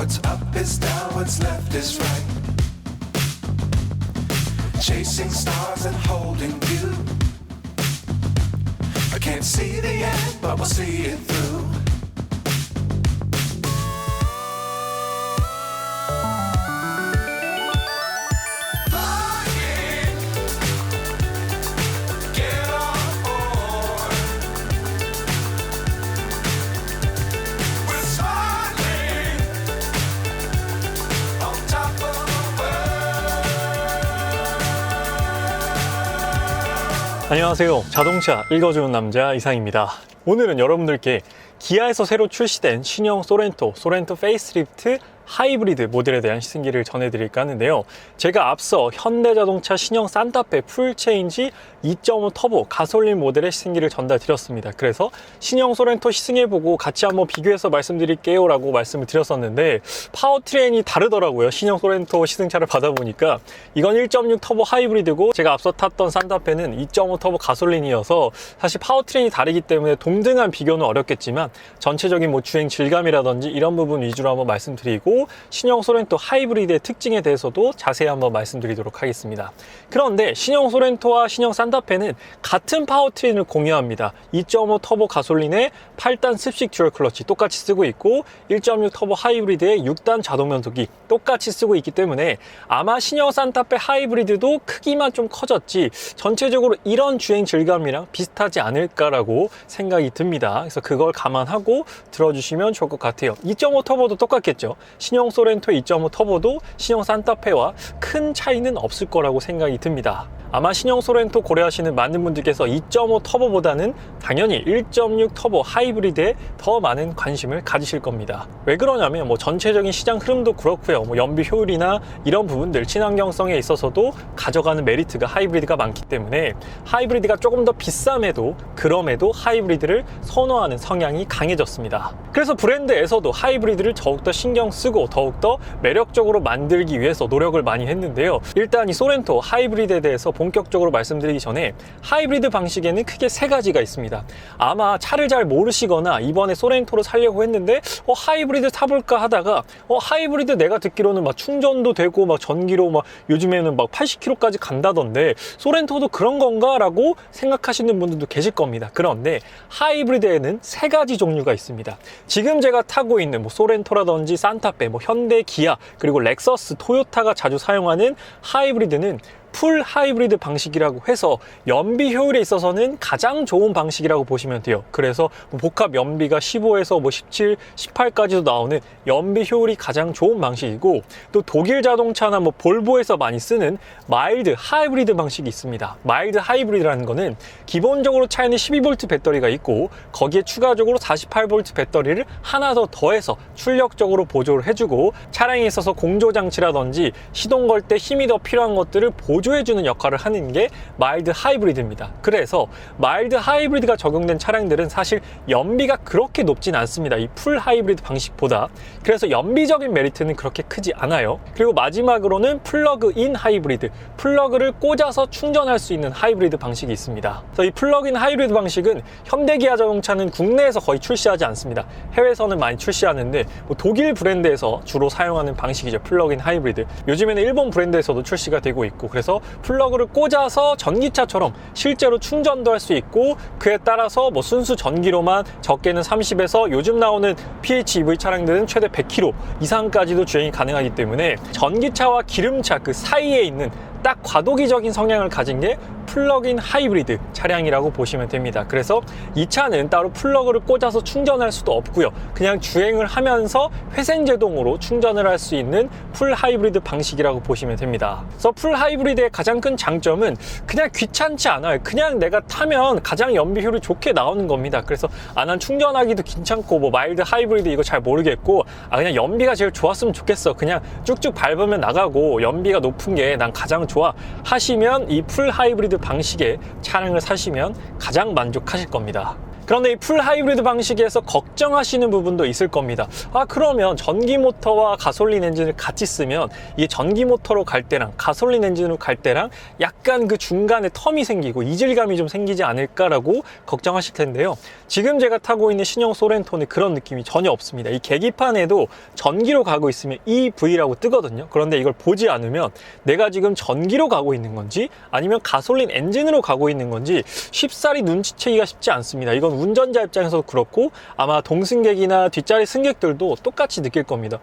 What's up is down, what's left is right. Chasing stars and holding you. I can't see the end, but we'll see it through. 안녕하세요. 자동차 읽어주는 남자 이상입니다. 오늘은 여러분들께 기아에서 새로 출시된 신형 소렌토 페이스리프트 하이브리드 모델에 대한 시승기를 전해드릴까 하는데요. 제가 앞서 현대자동차 신형 산타페 풀체인지 2.5 터보 가솔린 모델의 시승기를 전달드렸습니다. 그래서 신형 소렌토 시승해보고 같이 한번 비교해서 말씀드릴게요 라고 말씀을 드렸었는데 파워트레인이 다르더라고요. 신형 소렌토 시승차를 받아보니까 이건 1.6 터보 하이브리드고 제가 앞서 탔던 산타페는 2.5 터보 가솔린이어서 사실 파워트레인이 다르기 때문에 동등한 비교는 어렵겠지만 전체적인 뭐 주행 질감이라든지 이런 부분 위주로 한번 말씀드리고 신형 소렌토 하이브리드의 특징에 대해서도 자세히 한번 말씀드리도록 하겠습니다. 그런데 신형 소렌토와 신형 산타페는 같은 파워트레인을 공유합니다. 2.5 터보 가솔린의 8단 습식 듀얼 클러치 똑같이 쓰고 있고 1.6 터보 하이브리드의 6단 자동 변속기 똑같이 쓰고 있기 때문에 아마 신형 산타페 하이브리드도 크기만 좀 커졌지 전체적으로 이런 주행 질감이랑 비슷하지 않을까라고 생각이 듭니다. 그래서 그걸 감안하고 들어주시면 좋을 것 같아요. 2.5 터보도 똑같겠죠. 신형 소렌토 2.5 터보도 신형 산타페와 큰 차이는 없을 거라고 생각이 듭니다. 아마 신형 소렌토 고려하시는 많은 분들께서 2.5 터보보다는 당연히 1.6 터보 하이브리드에 더 많은 관심을 가지실 겁니다. 왜 그러냐면 뭐 전체적인 시장 흐름도 그렇고요. 뭐 연비 효율이나 이런 부분들 친환경성에 있어서도 가져가는 메리트가 하이브리드가 많기 때문에 하이브리드가 조금 더 비쌈에도 그럼에도 하이브리드를 선호하는 성향이 강해졌습니다. 그래서 브랜드에서도 하이브리드를 더욱더 신경 쓰고 더욱더 매력적으로 만들기 위해서 노력을 많이 했는데요. 일단 이 소렌토 하이브리드에 대해서 본격적으로 말씀드리기 전에 하이브리드 방식에는 크게 세 가지가 있습니다. 아마 차를 잘 모르시거나 이번에 소렌토로 살려고 했는데 하이브리드 타볼까 하다가 하이브리드 내가 듣기로는 막 충전도 되고 막 전기로 막 요즘에는 막 80km까지 간다던데 소렌토도 그런 건가? 라고 생각하시는 분들도 계실 겁니다. 그런데 하이브리드에는 세 가지 종류가 있습니다. 지금 제가 타고 있는 뭐 소렌토라든지 산타페, 뭐 현대, 기아, 그리고 렉서스, 토요타가 자주 사용하는 하이브리드는 풀 하이브리드 방식이라고 해서 연비 효율에 있어서는 가장 좋은 방식이라고 보시면 돼요. 그래서 복합 연비가 15에서 뭐 17, 18까지도 나오는 연비 효율이 가장 좋은 방식이고 또 독일 자동차나 뭐 볼보에서 많이 쓰는 마일드 하이브리드 방식이 있습니다. 마일드 하이브리드라는 거는 기본적으로 차에는 12V 배터리가 있고 거기에 추가적으로 48V 배터리를 하나 더 더해서 출력적으로 보조를 해주고 차량에 있어서 공조장치라든지 시동 걸 때 힘이 더 필요한 것들을 보조해주는 역할을 하는 게 마일드 하이브리드입니다. 그래서 마일드 하이브리드가 적용된 차량들은 사실 연비가 그렇게 높진 않습니다. 이 풀 하이브리드 방식보다. 그래서 연비적인 메리트는 그렇게 크지 않아요. 그리고 마지막으로는 플러그인 하이브리드, 플러그를 꽂아서 충전할 수 있는 하이브리드 방식이 있습니다. 그래서 이 플러그인 하이브리드 방식은 현대기아 자동차는 국내에서 거의 출시하지 않습니다. 해외에서는 많이 출시하는데 뭐 독일 브랜드에서 주로 사용하는 방식이죠. 플러그인 하이브리드. 요즘에는 일본 브랜드에서도 출시가 되고 있고 그래서 플러그를 꽂아서 전기차처럼 실제로 충전도 할 수 있고 그에 따라서 뭐 순수 전기로만 적게는 30에서 요즘 나오는 PHEV 차량들은 최대 100km 이상까지도 주행이 가능하기 때문에 전기차와 기름차 그 사이에 있는 딱 과도기적인 성향을 가진 게 플러그인 하이브리드 차량이라고 보시면 됩니다. 그래서 이 차는 따로 플러그를 꽂아서 충전할 수도 없고요. 그냥 주행을 하면서 회생제동으로 충전을 할 수 있는 풀 하이브리드 방식이라고 보시면 됩니다. 그래서 풀 하이브리드의 가장 큰 장점은 그냥 귀찮지 않아요. 그냥 내가 타면 가장 연비 효율이 좋게 나오는 겁니다. 그래서 난 충전하기도 괜찮고 뭐 마일드 하이브리드 이거 잘 모르겠고 그냥 연비가 제일 좋았으면 좋겠어. 그냥 쭉쭉 밟으면 나가고 연비가 높은 게 난 가장 좋아 하시면 이 풀 하이브리드 방식의 차량을 사시면 가장 만족하실 겁니다. 그런데 이 풀 하이브리드 방식에서 걱정하시는 부분도 있을 겁니다. 그러면 전기 모터와 가솔린 엔진을 같이 쓰면 이게 전기 모터로 갈 때랑 가솔린 엔진으로 갈 때랑 약간 그 중간에 텀이 생기고 이질감이 좀 생기지 않을까라고 걱정하실 텐데요. 지금 제가 타고 있는 신형 소렌토는 그런 느낌이 전혀 없습니다. 이 계기판에도 전기로 가고 있으면 EV라고 뜨거든요. 그런데 이걸 보지 않으면 내가 지금 전기로 가고 있는 건지 아니면 가솔린 엔진으로 가고 있는 건지 쉽사리 눈치채기가 쉽지 않습니다. 이건 운전자 입장에서도 그렇고 아마 동승객이나 뒷자리 승객들도 똑같이 느낄 겁니다.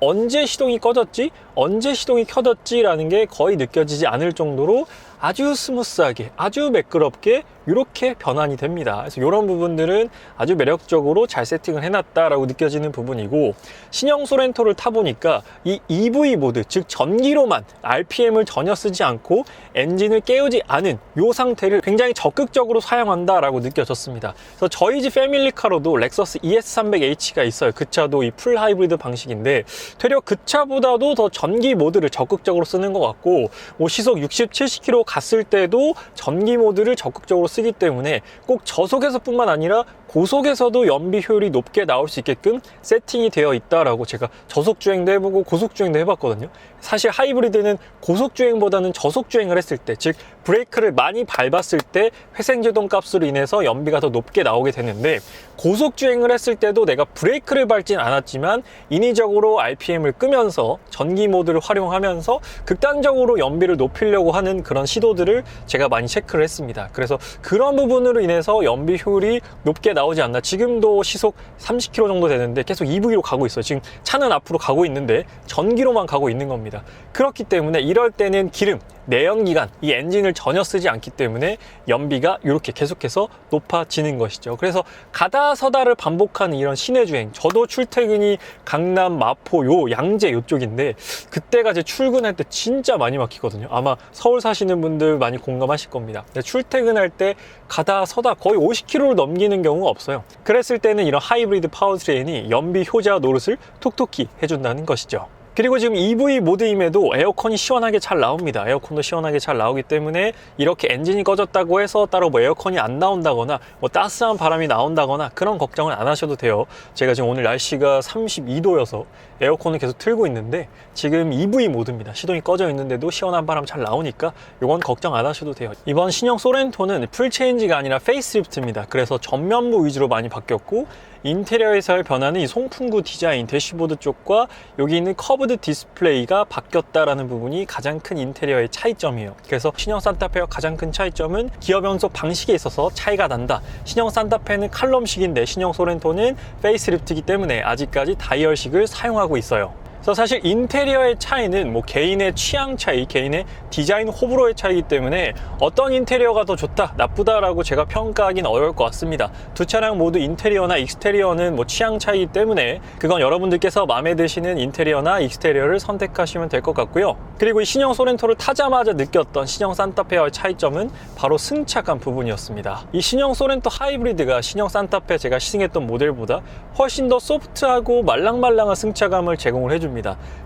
언제 시동이 꺼졌지? 언제 시동이 켜졌지? 라는 게 거의 느껴지지 않을 정도로 아주 스무스하게, 아주 매끄럽게 이렇게 변환이 됩니다. 그래서 이런 부분들은 아주 매력적으로 잘 세팅을 해놨다라고 느껴지는 부분이고, 신형 소렌토를 타보니까 이 EV 모드, 즉 전기로만 RPM을 전혀 쓰지 않고 엔진을 깨우지 않은 이 상태를 굉장히 적극적으로 사용한다라고 느껴졌습니다. 그래서 저희 집 패밀리카로도 렉서스 ES300H가 있어요. 그 차도 이 풀 하이브리드 방식인데 되려 그 차보다도 더 전기 모드를 적극적으로 쓰는 것 같고, 시속 60, 70km 갔을 때도 전기 모드를 적극적으로 쓰기 때문에 꼭 저속에서뿐만 아니라 고속에서도 연비 효율이 높게 나올 수 있게끔 세팅이 되어 있다라고 제가 저속주행도 해보고 고속주행도 해봤거든요. 사실 하이브리드는 고속주행보다는 저속주행을 했을 때, 즉 브레이크를 많이 밟았을 때 회생제동 값으로 인해서 연비가 더 높게 나오게 되는데, 고속주행을 했을 때도 내가 브레이크를 밟진 않았지만 인위적으로 RPM을 끄면서 전기 모드를 활용하면서 극단적으로 연비를 높이려고 하는 그런 시도들을 제가 많이 체크를 했습니다. 그래서 그런 부분으로 인해서 연비 효율이 높게 나오지 않나. 지금도 시속 30km 정도 되는데 계속 EV로 가고 있어요. 지금 차는 앞으로 가고 있는데 전기로만 가고 있는 겁니다. 그렇기 때문에 이럴 때는 기름, 내연기관, 이 엔진을 전혀 쓰지 않기 때문에 연비가 이렇게 계속해서 높아지는 것이죠. 그래서 가다 서다를 반복하는 이런 시내주행, 저도 출퇴근이 강남, 마포, 양재 이쪽인데 그때가 제 출근할 때 진짜 많이 막히거든요. 아마 서울 사시는 분들 많이 공감하실 겁니다. 근데 출퇴근할 때 가다 서다 거의 50km를 넘기는 경우가 없어요. 그랬을 때는 이런 하이브리드 파워트레인이 연비 효자 노릇을 톡톡히 해준다는 것이죠. 그리고 지금 EV 모드임에도 에어컨이 시원하게 잘 나옵니다. 에어컨도 시원하게 잘 나오기 때문에 이렇게 엔진이 꺼졌다고 해서 따로 에어컨이 안 나온다거나 따스한 바람이 나온다거나 그런 걱정을 안 하셔도 돼요. 제가 지금 오늘 날씨가 32도여서 에어컨을 계속 틀고 있는데 지금 EV 모드입니다. 시동이 꺼져 있는데도 시원한 바람 잘 나오니까 이건 걱정 안 하셔도 돼요. 이번 신형 소렌토는 풀 체인지가 아니라 페이스리프트입니다. 그래서 전면부 위주로 많이 바뀌었고, 인테리어에서의 변화는 이 송풍구 디자인, 대시보드 쪽과 여기 있는 커브드 디스플레이가 바뀌었다라는 부분이 가장 큰 인테리어의 차이점이에요. 그래서 신형 산타페와 가장 큰 차이점은 기어 변속 방식에 있어서 차이가 난다. 신형 산타페는 칼럼식인데 신형 소렌토는 페이스리프트이기 때문에 아직까지 다이얼식을 사용하고 있어요. 그래서 사실 인테리어의 차이는 개인의 취향 차이, 개인의 디자인 호불호의 차이이기 때문에 어떤 인테리어가 더 좋다, 나쁘다라고 제가 평가하기는 어려울 것 같습니다. 두 차량 모두 인테리어나 익스테리어는 취향 차이이기 때문에 그건 여러분들께서 마음에 드시는 인테리어나 익스테리어를 선택하시면 될 것 같고요. 그리고 이 신형 소렌토를 타자마자 느꼈던 신형 산타페와의 차이점은 바로 승차감 부분이었습니다. 이 신형 소렌토 하이브리드가 신형 산타페 제가 시승했던 모델보다 훨씬 더 소프트하고 말랑말랑한 승차감을 제공을 해줍니다.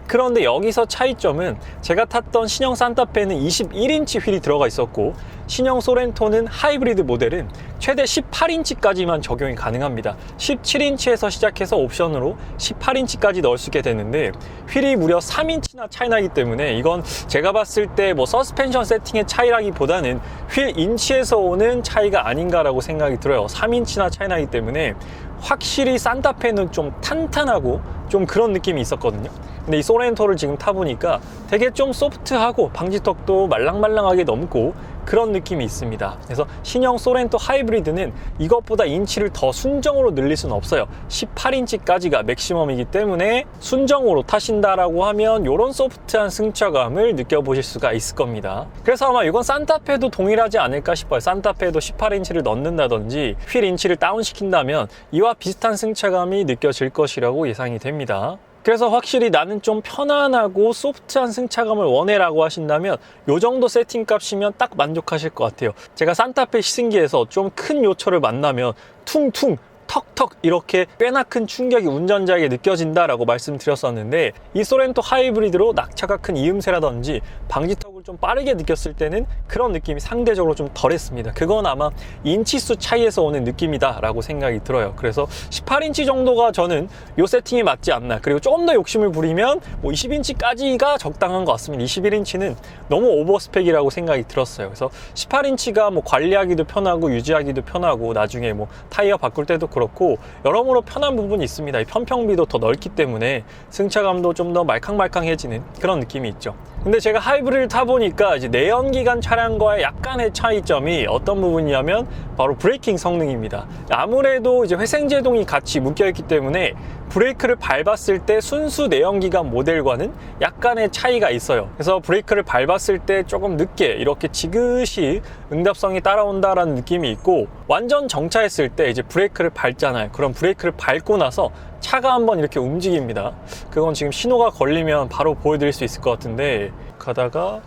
그런데 여기서 차이점은 제가 탔던 신형 산타페는 21인치 휠이 들어가 있었고, 신형 소렌토는 하이브리드 모델은 최대 18인치까지만 적용이 가능합니다. 17인치에서 시작해서 옵션으로 18인치까지 넣을 수 있게 되는데 휠이 무려 3인치나 차이 나기 때문에 이건 제가 봤을 때 서스펜션 세팅의 차이라기보다는 휠 인치에서 오는 차이가 아닌가라고 생각이 들어요. 3인치나 차이 나기 때문에 확실히 산타페는 좀 탄탄하고 좀 그런 느낌이 있었거든요. 근데 이 소렌토를 지금 타보니까 되게 좀 소프트하고 방지턱도 말랑말랑하게 넘고 그런 느낌이 있습니다. 그래서 신형 소렌토 하이브리드는 이것보다 인치를 더 순정으로 늘릴 수는 없어요. 18인치까지가 맥시멈이기 때문에 순정으로 타신다라고 하면 이런 소프트한 승차감을 느껴보실 수가 있을 겁니다. 그래서 아마 이건 산타페도 동일하지 않을까 싶어요. 산타페도 18인치를 넣는다든지 휠 인치를 다운시킨다면 이와 비슷한 승차감이 느껴질 것이라고 예상이 됩니다. 그래서 확실히 나는 좀 편안하고 소프트한 승차감을 원해라고 하신다면 이 정도 세팅 값이면 딱 만족하실 것 같아요. 제가 산타페 시승기에서 좀 큰 요철을 만나면 퉁퉁 턱턱 이렇게 꽤나 큰 충격이 운전자에게 느껴진다라고 말씀드렸었는데, 이 소렌토 하이브리드로 낙차가 큰 이음새라든지 방지턱을 좀 빠르게 느꼈을 때는 그런 느낌이 상대적으로 좀 덜했습니다. 그건 아마 인치수 차이에서 오는 느낌이다 라고 생각이 들어요. 그래서 18인치 정도가 저는 요 세팅이 맞지 않나, 그리고 조금 더 욕심을 부리면 뭐 20인치까지가 적당한 것 같습니다. 21인치는 너무 오버스펙이라고 생각이 들었어요. 그래서 18인치가 뭐 관리하기도 편하고 유지하기도 편하고 나중에 뭐 타이어 바꿀 때도 그렇고 여러모로 편한 부분이 있습니다. 이 편평비도 더 넓기 때문에 승차감도 좀 더 말캉말캉해지는 그런 느낌이 있죠. 근데 제가 하이브리드를 타보니까 이제 내연기관 차량과의 약간의 차이점이 어떤 부분이냐면 바로 브레이킹 성능입니다. 아무래도 이제 회생제동이 같이 묶여있기 때문에 브레이크를 밟았을 때 순수 내연기관 모델과는 약간의 차이가 있어요. 그래서 브레이크를 밟았을 때 조금 늦게 이렇게 지그시 응답성이 따라온다라는 느낌이 있고, 완전 정차했을 때 이제 브레이크를 밟잖아요. 그럼 브레이크를 밟고 나서 차가 한번 이렇게 움직입니다. 그건 지금 신호가 걸리면 바로 보여드릴 수 있을 것 같은데, 가다가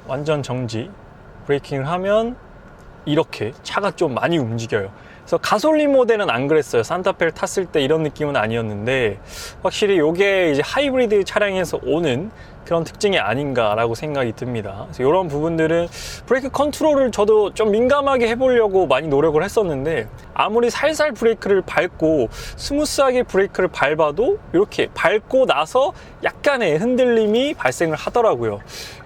완전 정지, 브레이킹을 하면 이렇게 차가 좀 많이 움직여요. 그래서 가솔린 모델은 안 그랬어요. 산타페를 탔을 때 이런 느낌은 아니었는데, 확실히 이게 이제 하이브리드 차량에서 오는 그런 특징이 아닌가라고 생각이 듭니다. 그래서 이런 부분들은 브레이크 컨트롤을 저도 좀 민감하게 해보려고 많이 노력을 했었는데, 아무리 살살 브레이크를 밟고 스무스하게 브레이크를 밟아도 이렇게 밟고 나서 약간의 흔들림이 발생을 하더라고요.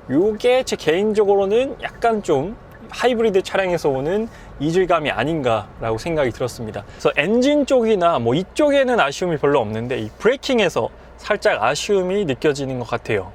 이게 제 개인적으로는 약간 좀 하이브리드 차량에서 오는 이질감이 아닌가라고 생각이 들었습니다. 그래서 엔진 쪽이나 뭐 이쪽에는 아쉬움이 별로 없는데, 이 브레이킹에서 살짝 아쉬움이 느껴지는 것 같아요.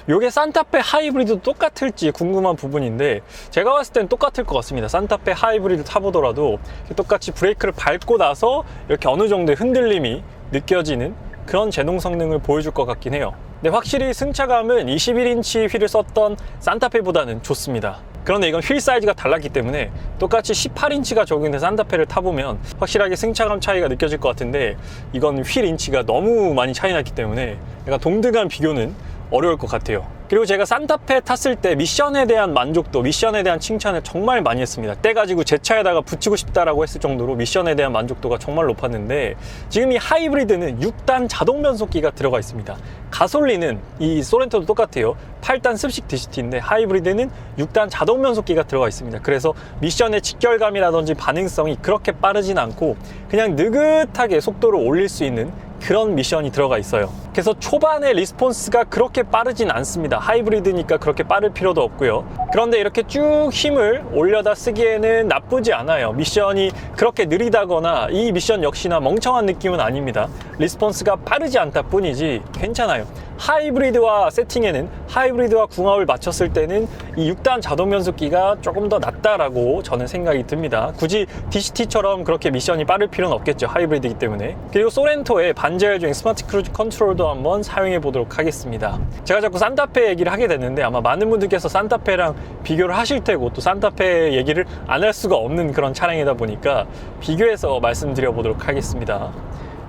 요게 산타페 하이브리드도 똑같을지 궁금한 부분인데, 제가 봤을 땐 똑같을 것 같습니다. 산타페 하이브리드 타보더라도 똑같이 브레이크를 밟고 나서 이렇게 어느 정도의 흔들림이 느껴지는 그런 제동 성능을 보여줄 것 같긴 해요. 근데 확실히 승차감은 21인치 휠을 썼던 산타페보다는 좋습니다. 그런데 이건 휠 사이즈가 달랐기 때문에 똑같이 18인치가 적용된 산타페를 타보면 확실하게 승차감 차이가 느껴질 것 같은데, 이건 휠 인치가 너무 많이 차이 났기 때문에 약간 동등한 비교는 어려울 것 같아요. 그리고 제가 산타페 탔을 때 미션에 대한 만족도, 미션에 대한 칭찬을 정말 많이 했습니다. 때 가지고 제 차에다가 붙이고 싶다라고 했을 정도로 미션에 대한 만족도가 정말 높았는데, 지금 이 하이브리드는 6단 자동 변속기가 들어가 있습니다. 가솔린은 이 소렌토도 똑같아요. 8단 습식 DCT인데 하이브리드는 6단 자동 변속기가 들어가 있습니다. 그래서 미션의 직결감이라든지 반응성이 그렇게 빠르진 않고 그냥 느긋하게 속도를 올릴 수 있는 그런 미션이 들어가 있어요. 그래서 초반에 리스폰스가 그렇게 빠르진 않습니다. 하이브리드니까 그렇게 빠를 필요도 없고요. 그런데 이렇게 쭉 힘을 올려다 쓰기에는 나쁘지 않아요. 미션이 그렇게 느리다거나 이 미션 역시나 멍청한 느낌은 아닙니다. 리스폰스가 빠르지 않다 뿐이지 괜찮아요. 하이브리드와 세팅에는, 하이브리드와 궁합을 맞췄을 때는 이 6단 자동 변속기가 조금 더 낫다라고 저는 생각이 듭니다. 굳이 DCT처럼 그렇게 미션이 빠를 필요는 없겠죠. 하이브리드이기 때문에. 그리고 소렌토의 반자율 주행 스마트 크루즈 컨트롤도 한번 사용해 보도록 하겠습니다. 제가 자꾸 산타페 얘기를 하게 됐는데, 아마 많은 분들께서 산타페랑 비교를 하실 테고, 또 산타페 얘기를 안 할 수가 없는 그런 차량이다 보니까 비교해서 말씀드려 보도록 하겠습니다.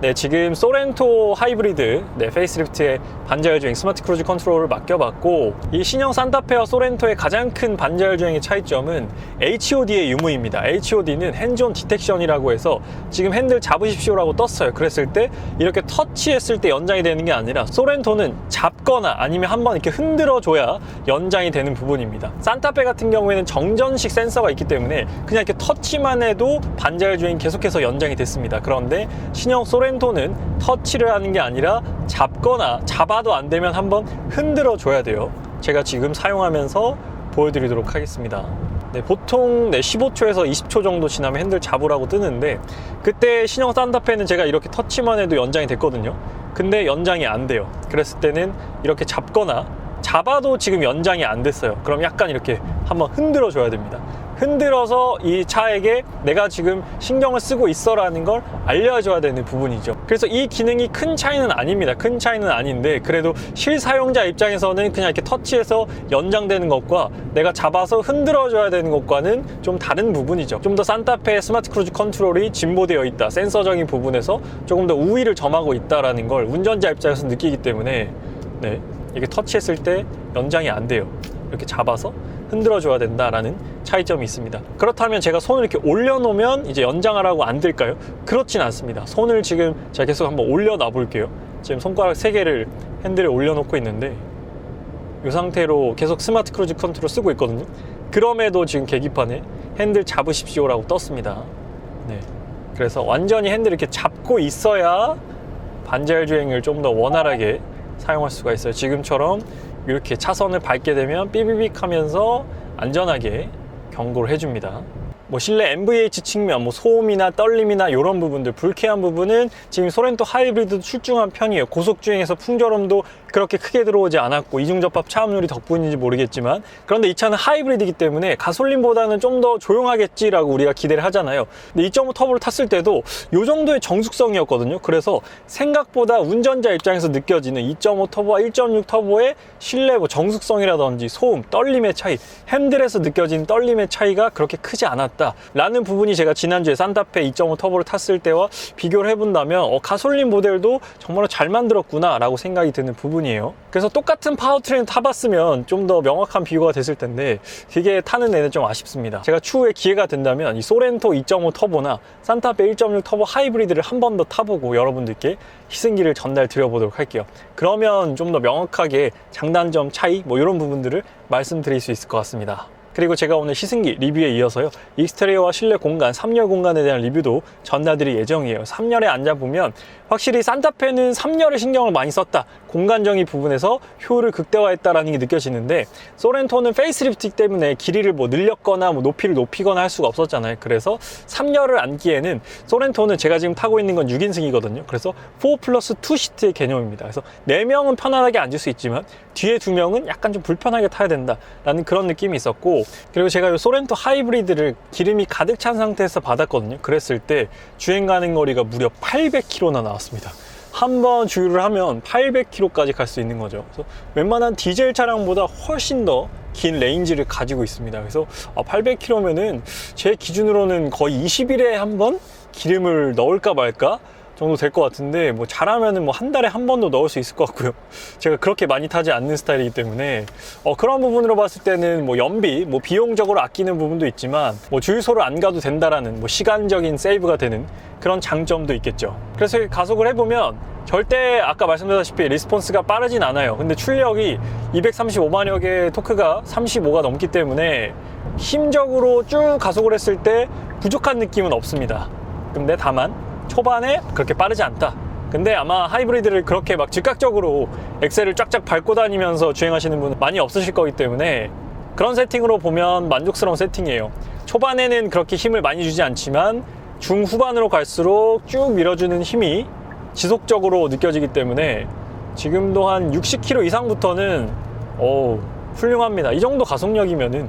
네, 지금 소렌토 하이브리드 페이스리프트의 반자율 주행 스마트 크루즈 컨트롤을 맡겨봤고, 이 신형 산타페와 소렌토의 가장 큰 반자율 주행의 차이점은 HOD의 유무입니다. HOD는 핸즈온 디텍션이라고 해서 지금 핸들 잡으십시오라고 떴어요. 그랬을 때 이렇게 터치했을 때 연장이 되는 게 아니라, 소렌토는 잡거나 아니면 한번 이렇게 흔들어줘야 연장이 되는 부분입니다. 산타페 같은 경우에는 정전식 센서가 있기 때문에 그냥 이렇게 터치만 해도 반자율 주행이 계속해서 연장이 됐습니다. 그런데 신형 소렌토는 터치를 하는 게 아니라 잡아도 안 되면 한번 흔들어 줘야 돼요. 제가 지금 사용하면서 보여드리도록 하겠습니다. 네, 보통 15초에서 20초 정도 지나면 핸들 잡으라고 뜨는데, 그때 신형 산타페는 제가 이렇게 터치만 해도 연장이 됐거든요. 근데 연장이 안 돼요. 그랬을 때는 이렇게 잡아도 지금 연장이 안 됐어요. 그럼 약간 이렇게 한번 흔들어 줘야 됩니다. 흔들어서 이 차에게 내가 지금 신경을 쓰고 있어라는 걸 알려줘야 되는 부분이죠. 그래서 이 기능이 큰 차이는 아닙니다. 큰 차이는 아닌데, 그래도 실사용자 입장에서는 그냥 이렇게 터치해서 연장되는 것과 내가 잡아서 흔들어줘야 되는 것과는 좀 다른 부분이죠. 좀 더 산타페 스마트 크루즈 컨트롤이 진보되어 있다, 센서적인 부분에서 조금 더 우위를 점하고 있다라는 걸 운전자 입장에서 느끼기 때문에, 네, 이렇게 터치했을 때 연장이 안 돼요. 이렇게 잡아서 흔들어줘야 된다라는 차이점이 있습니다. 그렇다면 제가 손을 이렇게 올려놓으면 이제 연장하라고 안 될까요? 그렇진 않습니다. 손을 지금 제가 계속 한번 올려놔 볼게요. 지금 손가락 3개를 핸들에 올려놓고 있는데 이 상태로 계속 스마트 크루즈 컨트롤 쓰고 있거든요. 그럼에도 지금 계기판에 핸들 잡으십시오라고 떴습니다. 네. 그래서 완전히 핸들을 이렇게 잡고 있어야 반자율 주행을 좀 더 원활하게 사용할 수가 있어요. 지금처럼 이렇게 차선을 밟게 되면 삐비빅 하면서 안전하게 경고를 해줍니다. 뭐 실내 NVH 측면, 뭐 소음이나 떨림이나 이런 부분들, 불쾌한 부분은 지금 소렌토 하이브리드도 출중한 편이에요. 고속주행에서 풍절음도 그렇게 크게 들어오지 않았고 이중접합 차음률이 덕분인지 모르겠지만, 그런데 이 차는 하이브리드이기 때문에 가솔린보다는 좀 더 조용하겠지라고 우리가 기대를 하잖아요. 근데 2.5 터보를 탔을 때도 이 정도의 정숙성이었거든요. 그래서 생각보다 운전자 입장에서 느껴지는 2.5 터보와 1.6 터보의 실내 뭐 정숙성이라든지 소음, 떨림의 차이, 핸들에서 느껴지는 떨림의 차이가 그렇게 크지 않았다 라는 부분이 제가 지난주에 산타페 2.5 터보를 탔을 때와 비교를 해본다면 가솔린 모델도 정말로 잘 만들었구나 라고 생각이 드는 부분이에요. 그래서 똑같은 파워트레인 타봤으면 좀 더 명확한 비교가 됐을 텐데 그게 타는 데는 좀 아쉽습니다. 제가 추후에 기회가 된다면 이 소렌토 2.5 터보나 산타페 1.6 터보 하이브리드를 한 번 더 타보고 여러분들께 시승기를 전달 드려보도록 할게요. 그러면 좀 더 명확하게 장단점 차이 뭐 이런 부분들을 말씀드릴 수 있을 것 같습니다. 그리고 제가 오늘 시승기 리뷰에 이어서요, 익스테리어와 실내 공간, 3열 공간에 대한 리뷰도 전달드릴 예정이에요. 3열에 앉아보면 확실히 산타페는 3열에 신경을 많이 썼다, 공간정의 부분에서 효율을 극대화했다라는 게 느껴지는데, 소렌토는 페이스리프트 때문에 길이를 뭐 늘렸거나 뭐 높이를 높이거나 할 수가 없었잖아요. 그래서 3열을 앉기에는 소렌토는 제가 지금 타고 있는 건 6인승이거든요. 그래서 4+2 시트의 개념입니다. 그래서 4명은 편안하게 앉을 수 있지만 뒤에 2명은 약간 좀 불편하게 타야 된다라는 그런 느낌이 있었고, 그리고 제가 이 소렌토 하이브리드를 기름이 가득 찬 상태에서 받았거든요. 그랬을 때 주행 가는 거리가 무려 800km나 나왔습니다. 한번 주유를 하면 800km까지 갈 수 있는 거죠. 그래서 웬만한 디젤 차량보다 훨씬 더 긴 레인지를 가지고 있습니다. 그래서 800km면은 제 기준으로는 거의 20일에 한 번 기름을 넣을까 말까 정도 될 것 같은데, 뭐 잘하면은 뭐 한 달에 한 번도 넣을 수 있을 것 같고요. 제가 그렇게 많이 타지 않는 스타일이기 때문에 그런 부분으로 봤을 때는 뭐 연비, 뭐 비용적으로 아끼는 부분도 있지만 뭐 주유소를 안 가도 된다라는 뭐 시간적인 세이브가 되는 그런 장점도 있겠죠. 그래서 가속을 해보면 절대 아까 말씀드렸다시피 리스폰스가 빠르진 않아요. 근데 출력이 235마력의 토크가 35가 넘기 때문에 힘적으로 쭉 가속을 했을 때 부족한 느낌은 없습니다. 근데 다만 초반에 그렇게 빠르지 않다. 근데 아마 하이브리드를 그렇게 막 즉각적으로 엑셀을 쫙쫙 밟고 다니면서 주행하시는 분은 많이 없으실 거기 때문에 그런 세팅으로 보면 만족스러운 세팅이에요. 초반에는 그렇게 힘을 많이 주지 않지만 중후반으로 갈수록 쭉 밀어주는 힘이 지속적으로 느껴지기 때문에 지금도 한 60km 이상부터는 훌륭합니다. 이 정도 가속력이면은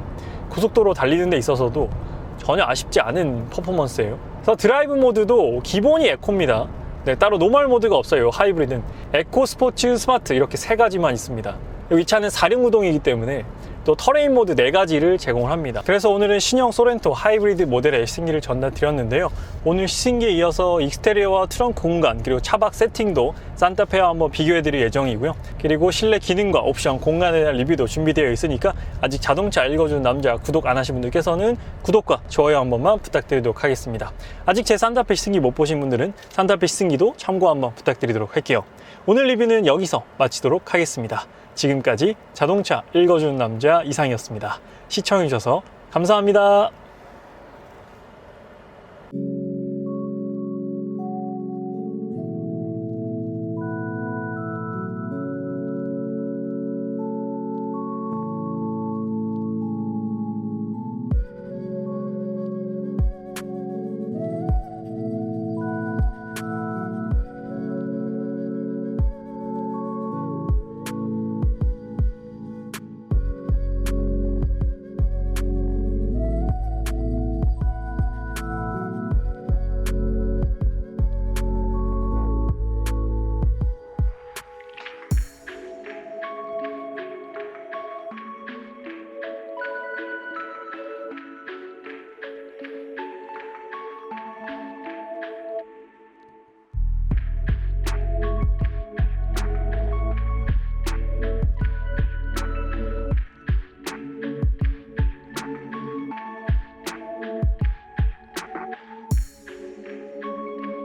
고속도로 달리는 데 있어서도 전혀 아쉽지 않은 퍼포먼스예요. 그래서 드라이브 모드도 기본이 에코입니다. 네, 따로 노멀 모드가 없어요. 하이브리드는 에코, 스포츠, 스마트 이렇게 3가지만 있습니다. 이 차는 4륜구동이기 때문에 또 터레인 모드 4가지를 제공을 합니다. 그래서 오늘은 신형 소렌토 하이브리드 모델의 시승기를 전달드렸는데요. 오늘 시승기에 이어서 익스테리어와 트렁크 공간, 그리고 차박 세팅도 산타페와 한번 비교해드릴 예정이고요. 그리고 실내 기능과 옵션, 공간에 대한 리뷰도 준비되어 있으니까 아직 자동차 읽어주는 남자 구독 안 하신 분들께서는 구독과 좋아요 한 번만 부탁드리도록 하겠습니다. 아직 제 산타페 시승기 못 보신 분들은 산타페 시승기도 참고 한번 부탁드리도록 할게요. 오늘 리뷰는 여기서 마치도록 하겠습니다. 지금까지 자동차 읽어주는 남자 이상이었습니다. 시청해주셔서 감사합니다.